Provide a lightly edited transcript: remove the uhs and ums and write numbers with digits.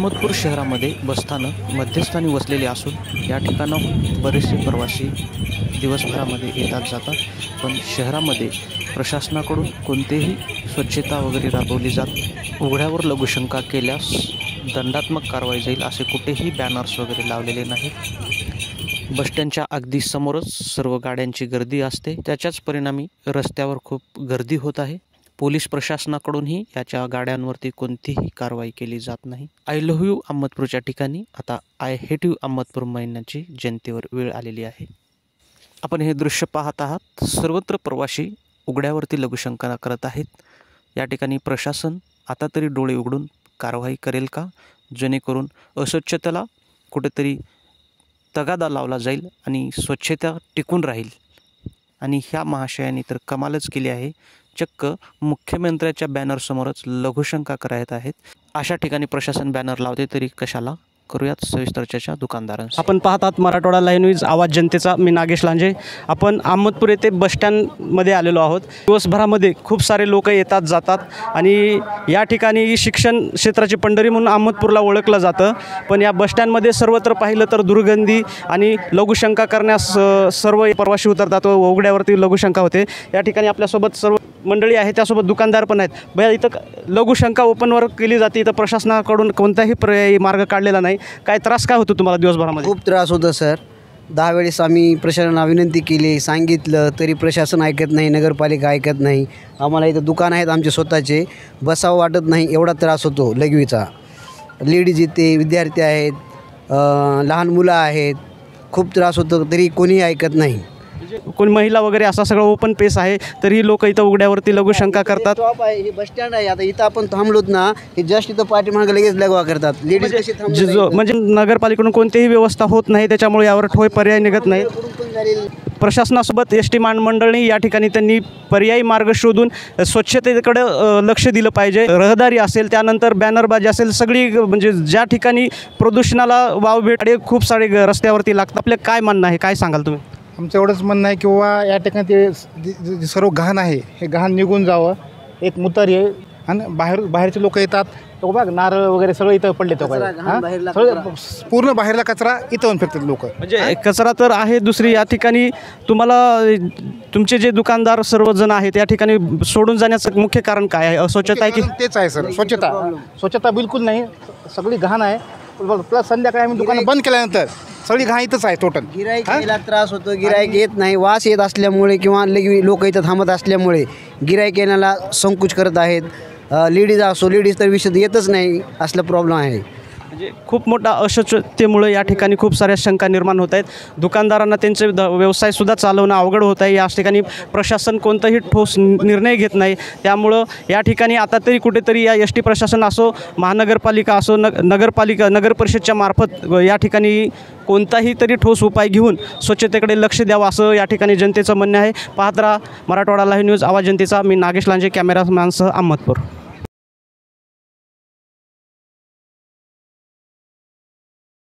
अहमदपूर शहरामध्ये बसस्थानक मध्यस्थानी वसलेले असून या ठिकाणाहून बरेचसे प्रवासी दिवसभरामध्ये येतात जातात, पण शहरामध्ये प्रशासनाकडून कोणतेही स्वच्छता वगैरे राबवली जात, उघड्यावर लघुशंका केल्यास दंडात्मक कारवाई जाईल असे कुठेही बॅनर्स वगैरे लावलेले नाहीत। बसस्टँडच्या अगदी समोरच सर्व गाड्यांची गर्दी असते, त्याच्याच परिणामी रस्त्यावर खूप गर्दी होत आहे। पोलीस प्रशासनाकडूनही याच्या गाड्यांवरती कोणतीही कारवाई केली जात नाही। आय लव्ह यू अहमदपूरच्या ठिकाणी आता आय हेट यू अहमदपूर महिन्याची जनतेवर वेळ आलेली आहे। आपण हे दृश्य पाहत आहात, सर्वत्र प्रवासी उघड्यावरती लघुशंका करत आहेत। या ठिकाणी प्रशासन आता तरी डोळे उघडून कारवाई करेल का, जेणेकरून अस्वच्छतेला कुठेतरी तगादा लावला जाईल आणि स्वच्छता टिकून राहील। आणि ह्या महाशयाने तर कमालच केली आहे, चक्क मुख्यमंत्र्याच्या बॅनरसमोरच लघुशंका करत आहेत। अशा ठिकाणी प्रशासन बॅनर लावते तरी कशाला, करूयात सविस्तर चर्चा दुकानदारांशी। आपण पाहतात मराठवाडा लाईव्ह न्यूज आवाज जनतेचा, मी नागेश लांजे। आपण अहमदपूर येथे बसस्टँडमध्ये आलेलो आहोत। दिवसभरामध्ये खूप सारे लोक येतात जातात आणि या ठिकाणी शिक्षण क्षेत्राची पंढरी म्हणून अहमदपूरला ओळखलं जातं, पण या बसस्टँडमध्ये सर्वत्र पाहिलं तर दुर्गंधी आणि लघुशंका करण्यास सर्व प्रवासी उतरतात व उघड्यावरती लघुशंका होते। या ठिकाणी आपल्यासोबत सर्व मंडळी आहे, त्यासोबत दुकानदार पण आहेत। भैया, इथं लघुशंका ओपनवर केली जाते, इथं प्रशासनाकडून कोणताही पर्यायी मार्ग काढलेला नाही, काय त्रास काय होतो तुम्हाला दिवसभरामध्ये? खूप त्रास होतो सर। 10 वेळेस आम्ही प्रशासनाला विनंती केली, सांगितलं तरी प्रशासन ऐकत नाही, नगरपालिका ऐकत नाही। आम्हाला इथं दुकान आहेत आमचे स्वतःचे, बसावं वाटत नाही, एवढा त्रास होतो लघवीचा। लेडीज इथे, विद्यार्थी आहेत, लहान मुलं आहेत, खूप त्रास होतो तरी कोणीही ऐकत नाही। कोणी महिला वगैरे असा सगळं ओपन पेस आहे तरी लोक इथं उघड्यावरती लघुशंका करतात। स्टॉप आहे, हे बस स्टँड आहे, आता इथं आपण थांबलोत ना, हे जस्ट इथं पाठीमागे लगेच लगवा करतात। लेडीज कशी म्हणजे नगरपालिकेकडून कोणतीही व्यवस्था होत नाही, त्याच्यामुळे यावर ठोस पर्याय निघत नाही। प्रशासनासोबत एसटी महामंडळाने या ठिकाणी त्यांनी पर्यायी मार्ग शोधून स्वच्छतेकडे लक्ष दिलं पाहिजे। रहदारी असेल, त्यानंतर बॅनरबाजी असेल, सगळी म्हणजे ज्या ठिकाणी प्रदूषणाला वाव भेटते खूप सारे रस्त्यावरती लागतात। आपलं काय म्हणणं आहे, काय सांगाल तुम्ही? आमचं एवढंच म्हणणं आहे किंवा या ठिकाणी ते सर्व घाण आहे हे घाण निघून जावं, एक मुतारी आहे। आणि बाहेरचे लोक येतात, तो बघ नारळ वगैरे सगळं इथं पडले, तो सगळं पूर्ण बाहेरला कचरा इथं फेकतात लोक। म्हणजे कचरा तर आहे, दुसरी या ठिकाणी तुम्हाला तुमचे जे दुकानदार सर्वजण आहेत या ठिकाणी सोडून जाण्याचं मुख्य कारण काय आहे? अस्वच्छता आहे की? तेच आहे सर, स्वच्छता बिलकुल नाही, सगळी घाण आहे। प्लस संध्याकाळी आम्ही दुकानं बंद केल्यानंतर सगळी घाण इथंच आहे टोटल। गिराईकाला त्रास होतो, गिराईक येत नाही, वास येत असल्यामुळे किंवा लोक इथं थांबत असल्यामुळे गिराईक येण्याला संकोच करत आहेत। लेडीज असो, लेडीज तर विषय येतच नाही, असला प्रॉब्लेम आहे। म्हणजे खूप मोठा अस्वच्छतेमुळे या ठिकाणी खूप साऱ्या शंका निर्माण होत आहेत। दुकानदारांना त्यांचे व्यवसायसुद्धा चालवणं अवघड होत आहे। या ठिकाणी प्रशासन कोणताही ठोस निर्णय घेत नाही, त्यामुळं या ठिकाणी आता तरी कुठेतरी या एस टी प्रशासन असो, महानगरपालिका असो, नगर परिषदच्या मार्फत या ठिकाणी कोणताही तरी ठोस उपाय घेऊन स्वच्छतेकडे लक्ष द्यावं असं या ठिकाणी जनतेचं म्हणणं आहे। पाहत राहा मराठवाडा लाईव्ह न्यूज आवाज जनतेचा, मी नागेश लांजे, कॅमेरामॅनसह अहमदपूर।